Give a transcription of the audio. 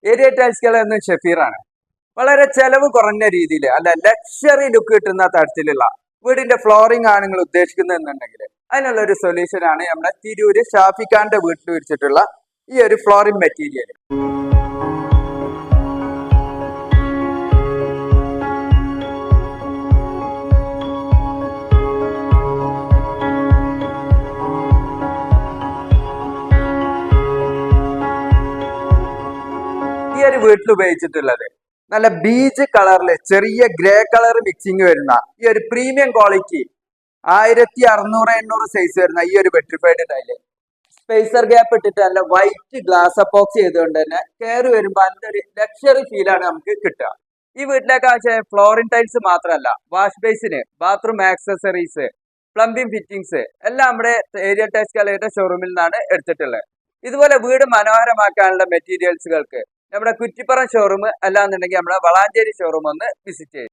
Area tiles എന്ന ഷെഫീറാണ്. വളരെ ചെലവ് കുറഞ്ഞ രീതിയിൽ അല്ല ലക്ഷറി ലുക്ക് കിട്ടുന്ന തരത്തിലുള്ള വീടിന്റെ ഫ്ലോറിംഗ് ആണ് നിങ്ങൾ ഉദ്ദേശിക്കുന്നതെന്നുണ്ടെങ്കിൽ അതിനുള്ള ഒരു സൊല്യൂഷൻ ആണ് നമ്മുടെ തിരൂര് ഷാഫിഖാന്റെ വീട്ടിൽ വെച്ചിട്ടുള്ള ഈ ഒരു ഫ്ലോറിംഗ് മെറ്റീരിയൽ. ഈ ഒരു വീട്ടിൽ ഉപയോഗിച്ചിട്ടുള്ളത് നല്ല ബീച്ച് കളറിൽ ചെറിയ ഗ്രേ കളർ മിക്സിങ് വരുന്ന ഈ ഒരു പ്രീമിയം ക്വാളിറ്റി 1600-800 സൈസ് വരുന്ന ഈ ഒരു വെട്രിഫൈഡ് ടൈല് സ്പേസർ ഗ്യാപ്പ് ഇട്ടിട്ട് നല്ല വൈറ്റ് ഗ്ലാസ് അപ്പോക്സ് ചെയ്തുകൊണ്ട് തന്നെ കയറി വരുമ്പോൾ നല്ലൊരു ലക്ഷറി ഫീലാണ് നമുക്ക് കിട്ടുക. ഈ വീട്ടിലേക്ക് ആവശ്യ ഫ്ലോറിംഗ് ടൈൽസ് മാത്രമല്ല, വാഷ് ബേസിന്, ബാത്റൂം ആക്സസറീസ്, പ്ലംബിംഗ് ഫിറ്റിംഗ്സ് എല്ലാം നമ്മുടെ ഏരിയ ടൈൽസ് കലയുടെ ഷോറൂമിൽ നിന്നാണ് എടുത്തിട്ടുള്ളത്. ഇതുപോലെ വീട് മനോഹരമാക്കാനുള്ള മെറ്റീരിയൽസുകൾക്ക് നമ്മുടെ കുറ്റിപ്പുറം ഷോറൂം അല്ലാന്നുണ്ടെങ്കിൽ നമ്മുടെ വളാഞ്ചേരി ഷോറൂം ഒന്ന് വിസിറ്റ് ചെയ്യും.